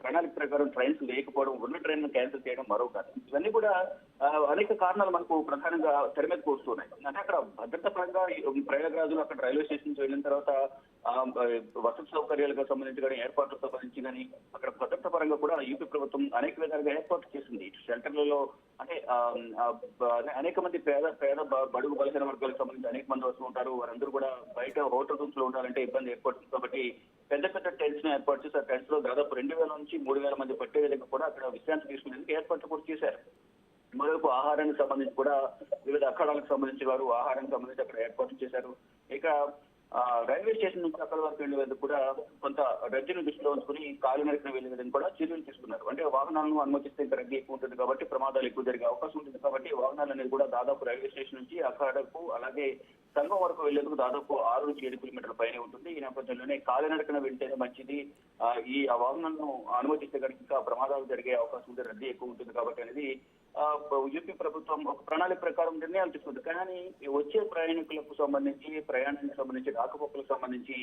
ప్రణాళిక ప్రకారం ట్రైన్స్ వేయకపోవడం, ఉన్న ట్రైన్ ను క్యాన్సిల్ చేయడం మరో కారణం. ఇవన్నీ కూడా అనేక కారణాలు మనకు ప్రధానంగా తెర మీదకు వస్తున్నాయి. అంటే అక్కడ భద్రత పరంగా ప్రయాగరాజులో అక్కడ రైల్వే స్టేషన్ నుంచి వెళ్ళిన తర్వాత వసతి సౌకర్యాలకు సంబంధించి కానీ, ఏర్పాట్లకు సంబంధించి కానీ అక్కడ భద్రత పరంగా కూడా యూపీ ప్రభుత్వం అనేక విధాలుగా ఏర్పాట్లు చేసింది. షెల్టర్లలో అంటే అనేక మంది పేద బడుగు బలహీన వర్గాలకు సంబంధించి అనేక మంది వస్తూ ఉంటారు. వారందరూ కూడా బయట హోటల్ రూమ్స్ లో ఉండాలంటే ఇబ్బంది ఏర్పడుతుంది. కాబట్టి పెద్ద పెద్ద టెంట్స్ ను ఏర్పాటు చేసి ఆ టెంట్స్ లో దాదాపు 2,000 నుంచి 3,000 మంది పట్టే విధంగా కూడా అక్కడ విశ్రాంతి తీసుకునేందుకు ఏర్పాట్లు కూడా చేశారు. మరోవైపు ఆహారానికి సంబంధించి కూడా వివిధ అఖాడాలకు సంబంధించి వారు ఆహారానికి సంబంధించి అక్కడ ఏర్పాట్లు చేశారు. ఇక రైల్వే స్టేషన్ నుంచి అక్కడ వరకు వెళ్లే కూడా కొంత రద్దీని దృష్టిలో ఉంచుకుని కాలినడకన వెళ్లే విధంగా కూడా చర్యలు తీసుకున్నారు. అంటే వాహనాలను అనుమతిస్తే ఇంకా రద్దీ ఎక్కువ ఉంటుంది కాబట్టి, ప్రమాదాలు ఎక్కువ జరిగే అవకాశం ఉంటుంది కాబట్టి వాహనాలు అనేది కూడా దాదాపు రైల్వే స్టేషన్ నుంచి అఖాడకు అలాగే సంఘం వరకు వెళ్లేందుకు దాదాపు 6 నుంచి 7 కిలోమీటర్ల పైనే ఉంటుంది. ఈ నేపథ్యంలోనే కాలినడకన వెళ్తేనే మంచిది, ఈ వాహనాలను అనుమతిస్తే కనుక ఇంకా ప్రమాదాలు జరిగే అవకాశం ఉంటుంది, రద్దీ ఎక్కువ ఉంటుంది కాబట్టి అనేది యూపీ ప్రభుత్వం ఒక ప్రణాళిక ప్రకారం నిర్ణయాలు తీసుకుంది. కానీ వచ్చే ప్రయాణికులకు సంబంధించి, ప్రయాణానికి సంబంధించి, రాకపోకలకు సంబంధించి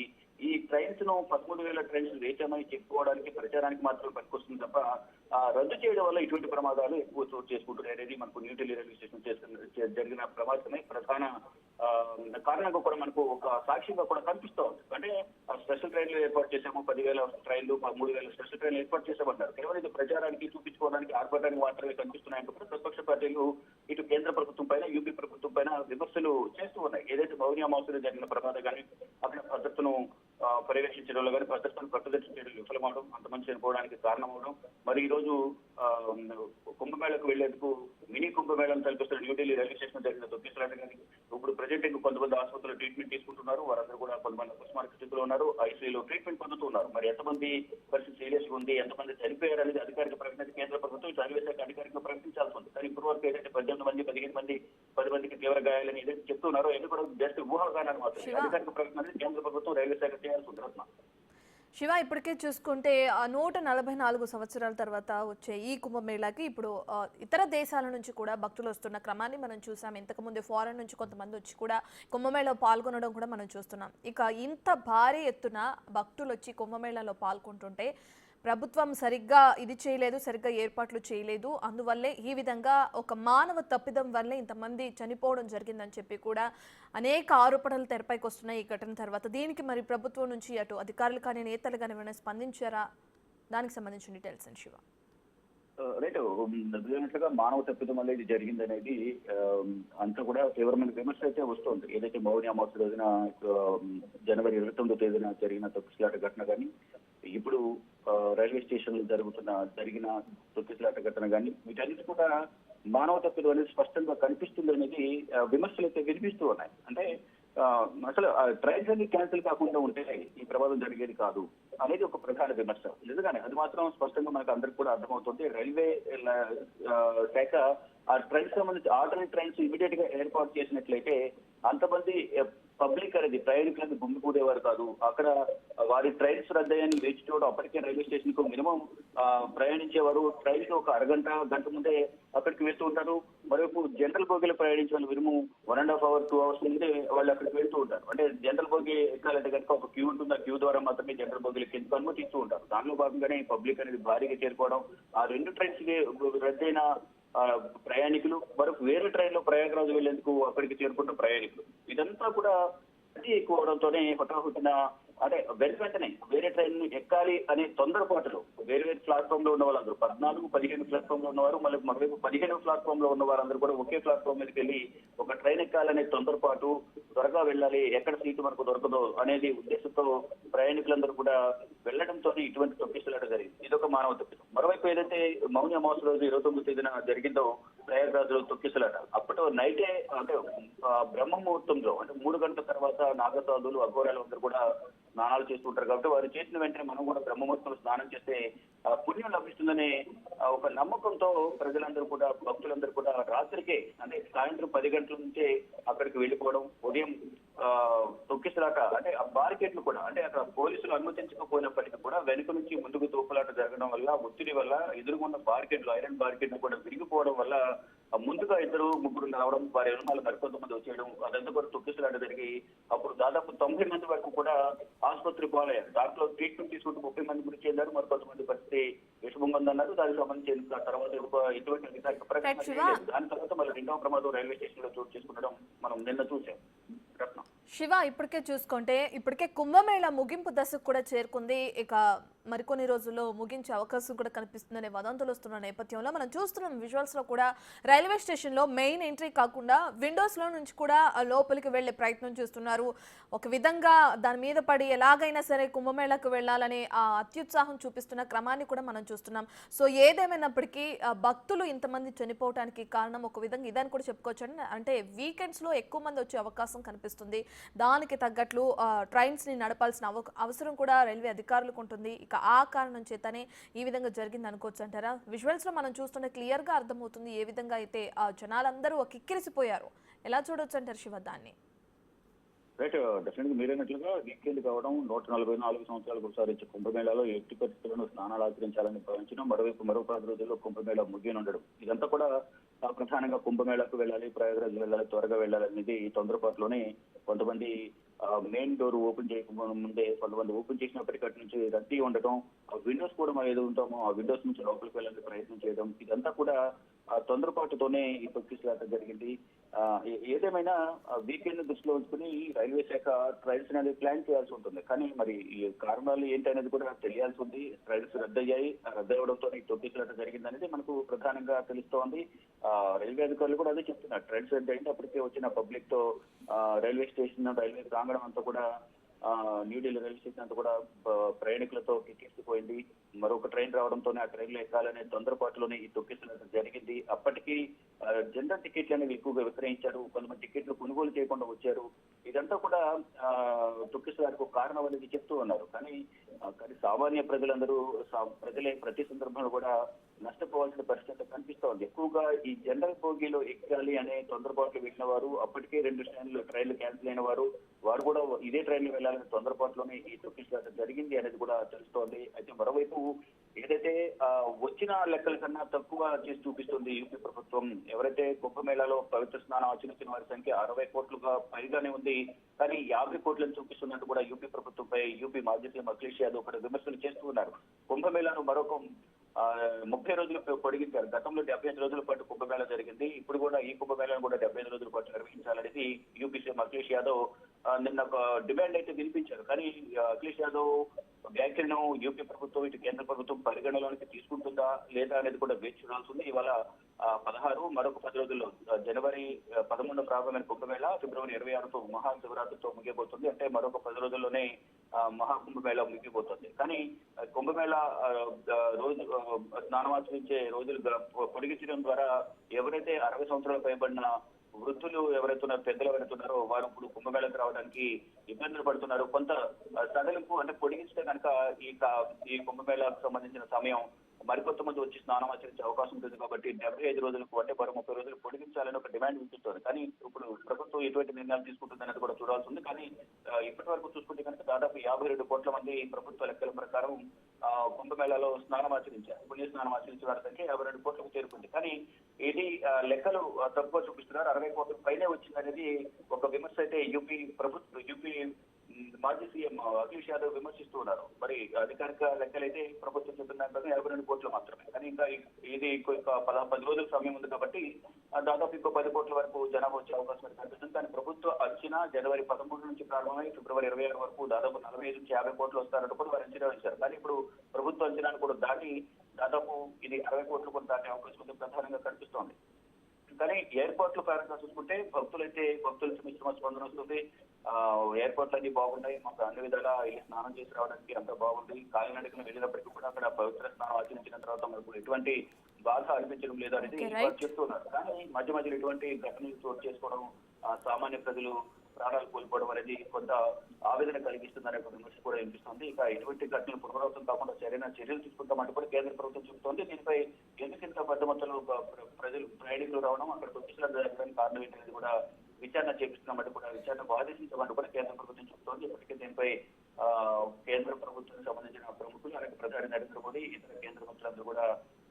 ఈ ట్రైన్స్ ను 13,000 ట్రైన్స్ వేచామని చెప్పుకోవడానికి, ప్రచారానికి మాత్రమే పనికొస్తుంది తప్ప రద్దు చేయడం వల్ల ఇటువంటి ప్రమాదాలు ఎక్కువ చోటు చేసుకుంటున్నాయి అనేది మనకు న్యూఢిల్లీ రైల్వే స్టేషన్ జరిగిన ప్రమాదమే ప్రధాన కారణంగా కూడా మనకు ఒక సాక్ష్యంగా కూడా కనిపిస్తూ ఉంది. అంటే స్పెషల్ ట్రైన్లు ఏర్పాటు చేసాము, 10,000 ట్రైన్లు, 13,000 స్పెషల్ ట్రైన్లు ఏర్పాటు చేసామన్నారు. కేవలం ఇది ప్రచారానికి, చూపించుకోవడానికి, ఆర్భాటానికి మాత్రమే కనిపిస్తున్నాయంటే కూడా ప్రతిపక్ష పార్టీలు ఇటు కేంద్ర ప్రభుత్వం పైన, యూపీ ప్రభుత్వం పైన విమర్శలు చేస్తూ ఉన్నాయి. ఏదైతే మౌని అమావాస్యలో జరిగిన ప్రమాదం కానీ, అక్కడ భద్రతను పర్యవేక్షించడంలో కానీ, భద్రతను కట్టుదిట్టం చేయడం విఫలమవడం, అంతమంది చనిపోవడానికి కారణమవడం, మరి ఈ రోజు కుంభమేళకు వెళ్లేందుకు మినీ కుంభమేళను తలపిస్తున్న న్యూఢిల్లీ రైల్వే స్టేషన్ జరిగిన తొక్కిసలాట కానీ, ఇప్పుడు ప్రజెంట్ ఇంకా కొంతమంది ఆసుపత్రిలో ట్రీట్మెంట్ తీసుకుంటున్నారు. వారందరూ కూడా కొంతమంది అపస్మారక స్థితిలో ఉన్నారు, ఐసీయూలో ట్రీట్మెంట్ పొందుతున్నారు. మరి ఎంతమంది పరిస్థితి సీరియస్ గా ఉంది, ఎంతమంది చనిపోయారు అనేది అధికారిక ప్రకటన కేంద్ర ప్రభుత్వం రైల్వే శాఖ అధికారికంగా ప్రకటించాల్సి ఉంది. కానీ ఇప్పటి వరకు ఏదైతే 18 మంది, 15 మంది, 10 మందికి తీవ్ర గాయాలని ఏదైతే చెప్తున్నారో ఎన్ని కూడా జస్ట్ ఊహాగానాలు మాత్రమే. అధికారిక ప్రకటన అనేది కేంద్ర ప్రభుత్వం రైల్వే శాఖ చేయాల్సి ఉంది. రత్న శివ, ఇప్పటికే చూసుకుంటే 144 సంవత్సరాల తర్వాత వచ్చే ఈ కుంభమేళాకి ఇప్పుడు ఇతర దేశాల నుంచి కూడా భక్తులు వస్తున్న క్రమాన్ని మనం చూసాం. ఇంతకుముందు ఫారెన్ నుంచి కొంతమంది వచ్చి కూడా కుంభమేళాలో పాల్గొనడం కూడా మనం చూస్తున్నాం. ఇక ఇంత భారీ ఎత్తున భక్తులు వచ్చి కుంభమేళాలో పాల్గొంటుంటే ప్రభుత్వం సరిగ్గా ఇది చేయలేదు, సరిగ్గా ఏర్పాట్లు చేయలేదు, అందువల్లే ఈ విధంగా ఒక మానవ తప్పిదం వల్లే ఇంతమంది చనిపోవడం జరిగిందని చెప్పి కూడా అనేక ఆరోపణలు తెరపైకి వస్తున్నాయి ఈ ఘటన తర్వాత. దీనికి మరి ప్రభుత్వం నుంచి అటు అధికారులు కానీ, నేతలు కానీ ఏమైనా స్పందించారా? దానికి సంబంధించిన డీటెయిల్స్ అండి శివ. రైట్, నిజమైనట్లుగా మానవ తప్పిదం వల్ల ఇది జరిగింది అనేది అంతా కూడా తీవ్రమైన విమర్శ అయితే వస్తుంది. ఏదైతే మౌని అమావాస్య రోజున జనవరి 29వ తేదీన జరిగిన తొక్కిసలాట ఘటన కానీ, ఇప్పుడు రైల్వే స్టేషన్ లో జరిగిన తొక్కిసలాట ఘటన కానీ, వీటన్నిటి కూడా మానవ తప్పిదం అనేది స్పష్టంగా కనిపిస్తుంది అనేది విమర్శలు అయితే వినిపిస్తూ ఉన్నాయి. అంటే అసలు ట్రైన్స్ అన్ని క్యాన్సిల్ కాకుండా ఉంటే ఈ ప్రమాదం జరిగేది కాదు అనేది ఒక ప్రధాన విమర్శ. నిజంగానే అది మాత్రం స్పష్టంగా మనకు అందరికి కూడా అర్థమవుతుంది. రైల్వే శాఖ ఆ ట్రైన్స్ సంబంధించి ఆల్టర్నేట్ ట్రైన్స్ ఇమీడియట్ గా ఏర్పాటు చేసినట్లయితే అంతమంది పబ్లిక్ అనేది ప్రయాణికులను గుమ్మికూడేవారు కాదు. అక్కడ వారి ట్రైన్స్ రద్దయ్యని వేచి చూడడం, అప్పటికే రైల్వే స్టేషన్ కు మినిమం ప్రయాణించేవారు ట్రైన్ కి ఒక అరగంట, గంట ముందే అక్కడికి వెళ్తూ ఉంటారు. మరోవైపు జనరల్ బోగీలు ప్రయాణించే వాళ్ళు మినిమం 1.5 hours 2 hours ముందే వాళ్ళు అక్కడికి వెళ్తూ ఉంటారు. అంటే జనరల్ బోగి ఎక్కాలంటే కనుక ఒక క్యూ ఉంటుంది, ఆ క్యూ ద్వారా మాత్రమే జనరల్ బోగీలకి ఎందుకు అనుమతిస్తూ ఉంటారు. దానిలో భాగంగానే పబ్లిక్ అనేది భారీగా చేరుకోవడం, ఆ 2 ట్రైన్స్ కి రద్దయిన ప్రయాణికులు, మరొక వేరే ట్రైన్ లో ప్రయాగరాజు వెళ్లేందుకు అక్కడికి చేరుకుంటున్న ప్రయాణికులు, ఇదంతా కూడా అతి ఎక్కువ అవడంతోనే హుటాహుటిన అంటే వెంటనే వేరే ట్రైన్ ఎక్కాలి అనే తొందరపాటులో వేరే వేరే ప్లాట్ఫామ్ లో ఉన్న వాళ్ళందరూ 14, 15 ప్లాట్ఫామ్ లో ఉన్నవారు, మళ్ళీ మరోవైపు 15 ప్లాట్ఫామ్ లో ఉన్న వారందరూ కూడా ఒకే ప్లాట్ఫామ్ మీదకి వెళ్ళి ఒక ట్రైన్ ఎక్కాలనే తొందరపాటు, త్వరగా వెళ్ళాలి, ఎక్కడ సీటు మనకు దొరకదో అనేది ఉద్దేశంతో ప్రయాణికులందరూ కూడా వెళ్లడంతో ఇటువంటి తొక్కిసలాట జరిగింది. ఇదొక మానవ తప్పిదం. మరోవైపు ఏదైతే మౌని అమావాస్య రోజు 29వ తేదీన జరిగిందో ప్రయాగరాజులో తొక్కిసలాట, అప్పట్లో నైటే అంటే బ్రహ్మ ముహూర్తంలో అంటే 3 గంటల తర్వాత నాగసాధువులు, అఘోరాలు అందరూ కూడా స్నానాలు చేస్తుంటారు. కాబట్టి వారు చేసిన వెంటనే మనం కూడా బ్రహ్మముహూర్తంలో స్నానం చేస్తే పుణ్యం లభిస్తుందనే ఒక నమ్మకంతో ప్రజలందరూ కూడా, భక్తులందరూ కూడా రాత్రికే అంటే సాయంత్రం 10 గంటల నుంచే అక్కడికి వెళ్ళిపోవడం, ఉదయం తొక్కిసలాట అంటే ఆ బారికేట్లు కూడా అంటే అక్కడ పోలీసులు అనుమతించకపోయినప్పటికీ కూడా వెనుక నుంచి ముందుకు తోపులాట జరగడం వల్ల, ఒత్తిడి వల్ల ఎదురుగున్న బారికేట్లు, ఐరన్ బారికేట్లు కూడా విరిగిపోవడం వల్ల ముందుగా 2-3 రావడం, వారి ఎరుమాలు మరికొంతమంది వచ్చేయడం, అదంతా కూడా తొక్కిసలాట జరిగి అప్పుడు దాదాపు 90 మంది వరకు కూడా ఆసుపత్రి పాలయ్యారు. దాంట్లో ట్రీట్మెంట్ తీసుకుంటూ 30 మంది మృతి చెందారు, మరి కొంతమంది పరిస్థితి విషమంగా ఉందన్నారు. దానికి సంబంధించి తర్వాత ఎటువంటి అధికారిక ప్రకటన దాని తర్వాత మళ్ళీ 2వ ప్రమాదం రైల్వే స్టేషన్ లో చోటు చేసుకుంటడం మనం నిన్న చూసాం. రత్నం శివ, ఇప్పటికే కుంభమేళ ముగింపు దశకు కూడా చేరుకుంది. ఇక మరికొన్ని రోజుల్లో ముగించే అవకాశం కూడా కనిపిస్తుందనే వదంతులు వస్తున్న నేపథ్యంలో మనం చూస్తున్నాం విజువల్స్ లో కూడా రైల్వే స్టేషన్ లో మెయిన్ ఎంట్రీ కాకుండా విండోస్ లో నుంచి కూడా లోపలికి వెళ్లే ప్రయత్నం చేస్తున్నారు. ఒక విధంగా దాని మీద పడి ఎలాగైనా సరే కుంభమేళకు వెళ్లాలనే ఆ అత్యుత్సాహం చూపిస్తున్న క్రమాన్ని కూడా మనం చూస్తున్నాం. సో ఏదేమైనప్పటికీ భక్తులు ఇంతమంది చనిపోవడానికి కారణం ఒక విధంగా ఇదని కూడా చెప్పుకోవచ్చు. అంటే వీకెండ్స్ లో ఎక్కువ మంది వచ్చే అవకాశం కనిపిస్తుంది. దానికి తగ్గట్లు ట్రైన్స్ ని నడపాల్సిన అవసరం కూడా రైల్వే అధికారులకు ఉంటుంది. ఇక ఆ కారణం చేతనే ఈ విధంగా జరిగింది అనుకోవచ్చు అంటారా? విజువల్స్ లో మనం చూస్తుంటే క్లియర్ గా అర్థమవుతుంది ఏ విధంగా అయితే ఆ జనాలందరూ కిక్కిరిసిపోయారు. ఎలా చూడొచ్చు అంటారు శివ దాన్ని? రైట్, డెఫినెట్ గా మీరైనట్లుగా వీకెండ్ కావడం, 144 సంవత్సరాలకు ఒకసారి ఇచ్చే కుంభమేళాలో ఎట్టి పరిస్థితులను స్నానాలు ఆచరించాలని భావించడం, మరోవైపు మరో 10 రోజుల్లో కుంభమేళా ముగియనుండడం, ఇదంతా కూడా ప్రధానంగా కుంభమేళాకు వెళ్ళాలి, ప్రయాగరాజ్ వెళ్ళాలి, త్వరగా వెళ్ళాలనేది తొందరపాటులోనే కొంతమంది మెయిన్ డోర్ ఓపెన్ చేయకుండా ముందే కొంతమంది ఓపెన్ చేసినప్పటికీ అటు నుంచి రద్దీ ఉండటం, ఆ విండోస్ కూడా మనం ఏదో ఉంటామో ఆ విండోస్ నుంచి లోపలికి వెళ్ళాలని ప్రయత్నం చేయడం, ఇదంతా కూడా ఆ తొందరపాటుతోనే ఈ తొక్కిసలాట జరిగింది. ఏదేమైనా వీకెండ్ దృష్టిలో ఉంచుకుని రైల్వే శాఖ ట్రైల్స్ అనేది ప్లాన్ చేయాల్సి ఉంటుంది. కానీ మరి ఈ కారణాలు ఏంటి అనేది కూడా తెలియాల్సి ఉంది. ట్రైల్స్ రద్దయ్యాయి, రద్దవడంతో ఈ తొక్కిసలాట జరిగిందనేది మనకు ప్రధానంగా తెలుస్తోంది. రైల్వే అధికారులు కూడా అదే చెప్తున్నారు. ట్రైల్స్ రద్దు అయింది, అప్పటికే వచ్చిన పబ్లిక్ తో రైల్వే స్టేషన్, రైల్వే ప్రాంగణం అంతా కూడా న్యూఢిల్లీ రైల్వే స్టేషన్ అంతా కూడా ప్రయాణికులతో కిక్కిసిపోయింది. మరొక ట్రైన్ రావడంతోనే ఆ ట్రైన్ లో ఎక్కాలనే తొందరపాటులోనే ఈ తొక్కిసలాట జరిగింది. అప్పటికి జనరల్ టికెట్లు అనేవి ఎక్కువగా విక్రయించారు, కొంతమంది టికెట్లు కొనుగోలు చేయకుండా వచ్చారు. ఇదంతా కూడా తొక్కిసలాటకు కారణం అనేది చెప్తూ ఉన్నారు. కానీ సామాన్య ప్రజలందరూ ప్రజలే ప్రతి సందర్భంలో కూడా నష్టపోవాల్సిన పరిస్థితి కనిపిస్తోంది. ఎక్కువగా ఈ జనరల్ బోగీలో ఎక్కాలి అనే తొందరపాట్లు వెళ్ళిన వారు, అప్పటికే 2 ట్రైన్లు క్యాన్సిల్ అయిన వారు కూడా ఇదే ట్రైన్లు వెళ్లాలనే తొందరపాటులోనే ఈ తొక్కిసలాట జరిగింది అనేది కూడా తెలుస్తోంది. అయితే మరోవైపు ఏదైతే వచ్చిన లెక్కల కన్నా తక్కువ చేసి చూపిస్తుంది యూపీ ప్రభుత్వం. ఎవరైతే కుంభమేళాలో పవిత్ర స్నానం ఆచరించిన వారి సంఖ్య 60 కోట్లుగా పైగానే ఉంది. కానీ 50 కోట్లను చూపిస్తున్నట్టు కూడా యూపీ ప్రభుత్వంపై యూపీ మాజీ సీఎం అఖిలేష్ యాదవ్ కూడా విమర్శలు చేస్తూ ఉన్నారు. కుంభమేళాను మరొక 30 రోజులు పొడిగించారు. గతంలో 75 రోజుల పాటు కుంభమేళా జరిగింది. ఇప్పుడు కూడా ఈ కుంభమేళాను కూడా 75 రోజుల పాటు నిర్వహించాలనేది యూపీ సీఎం అఖిలేష్ యాదవ్ నిన్న ఒక డిమాండ్ అయితే వినిపించారు. కానీ అఖిలేష్ యాదవ్ వ్యాఖ్యలను యూపీ ప్రభుత్వం, ఇటు కేంద్ర ప్రభుత్వం పరిగణలోనికి తీసుకుంటుందా లేదా అనేది కూడా వేచి చూడాల్సి ఉంది. ఇవాళ 16, మరొక 10 రోజుల్లో జనవరి 13 ప్రారంభమైన కుంభమేళా ఫిబ్రవరి 26తో మహాశివరాత్రితో ముగియబోతుంది. అంటే మరొక 10 రోజుల్లోనే మహాకుంభమేళా ముగిపోతుంది. కానీ కుంభమేళా రోజు స్నానమాచరించే రోజులు పొడిగించడం ద్వారా ఎవరైతే 60 సంవత్సరాలు పైబడిన వృద్ధులు ఎవరైతే ఉన్నారో, పెద్దలు ఎవరైతే ఉన్నారో వారు ఇప్పుడు కుంభమేళకు రావడానికి ఇబ్బందులు పడుతున్నారు. కొంత సడలింపు అంటే పొడిగిస్తే కనుక ఈ కుంభమేళకు సంబంధించిన సమయం మరికొంతమంది వచ్చి స్నానం ఆచరించే అవకాశం ఉంటుంది. కాబట్టి 75 రోజులకు అంటే మరో 30 రోజులు పొడిగించాలని ఒక డిమాండ్ వినిపిస్తుంది. కానీ ఇప్పుడు ప్రభుత్వం ఎటువంటి నిర్ణయాలు తీసుకుంటుంది అనేది కూడా చూడాల్సి ఉంది. కానీ ఇప్పటి వరకు చూసుకుంటే కనుక దాదాపు 52 కోట్ల మంది ప్రభుత్వ లెక్కల ప్రకారం కుంభమేళాలో స్నానం ఆచరించారు. పుణ్య స్నానం ఆచరించిన వారి సంఖ్య 52 కోట్లకు చేరుకుంది. కానీ ఇది లెక్కలు తక్కువ చూపిస్తున్నారు. 60 కోట్ల పైనే వచ్చిందనేది ఒక విమర్శ అయితే యూపీ మాజీ సీఎం అఖిలేష్ యాదవ్ విమర్శిస్తూ ఉన్నారు. మరి అధికారిక లెక్కలైతే ప్రభుత్వం చెప్తున్న 52 కోట్లు మాత్రమే. కానీ ఇంకా ఇది 10 రోజుల సమయం ఉంది కాబట్టి దాదాపు ఇంకో 10 కోట్ల వరకు జనాభా వచ్చే అవకాశం కనిపిస్తుంది. కానీ ప్రభుత్వ అంచనా జనవరి 13 నుంచి ప్రారంభమై ఫిబ్రవరి 26 వరకు దాదాపు 45 నుంచి 50 కోట్లు వస్తారంటూ కూడా వారు అంచనా వేశారు. కానీ ఇప్పుడు ప్రభుత్వ అంచనాను కూడా దాటి దాదాపు ఇది 60 కోట్లు కూడా దాటే అవకాశం ఉంది ప్రధానంగా కనిపిస్తోంది. కానీ ఎయిర్పోర్ట్ల పరంగా చూసుకుంటే భక్తుల మిశ్రమ స్పందన వస్తుంది. ఎయిర్పోర్ట్లు అన్ని బాగున్నాయి, మాకు అన్ని విధాలా వెళ్ళి స్నానం చేసి రావడానికి అంత బాగుంది. కాలినడకన వెళ్ళినప్పటికీ కూడా అక్కడ పవిత్ర స్నానం ఆచరించిన తర్వాత మనకు ఎటువంటి బాధ అనిపించడం లేదు అనేది చెప్తున్నారు. కానీ మధ్యలో ఇటువంటి ఘటనలు చోటు చేసుకోవడం, సామాన్య ప్రజలు ప్రాణాలు కోల్పోవడం అనేది కొంత ఆవేదన కలిగిస్తుందనే ఒక విమర్శ కూడా వినిపిస్తుంది. ఇక ఎటువంటి ఘటనలు పునరావృతం కాకుండా చర్యలు తీసుకుంటామంటూ కూడా కేంద్ర ప్రభుత్వం చెబుతోంది. దీనిపై ఎందుకింత పెద్ద మొత్తంలో ప్రయాణికులు రావడం, అక్కడ తొక్కిసలాట జరగడానికి కారణం ఏంటనేది కూడా విచారణ చేపిస్తున్నామంటూ కూడా విచారణకు ఆదేశించమంటూ కూడా కేంద్ర ప్రభుత్వం చెబుతోంది. ఇప్పటికే దీనిపై కేంద్ర ప్రభుత్వానికి సంబంధించిన ప్రముఖులు, అలాగే ప్రధాని నరేంద్ర మోదీ, ఇతర కేంద్ర మంత్రులందరూ కూడా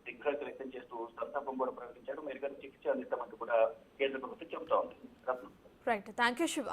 దిగ్భ్రాంతి వ్యక్తం చేస్తూ సంతాపం కూడా ప్రకటించారు. మెరుగైన చికిత్స అందిస్తామంటూ కూడా కేంద్ర ప్రభుత్వం చెబుతా ఉంది. Right, thank you Shiva.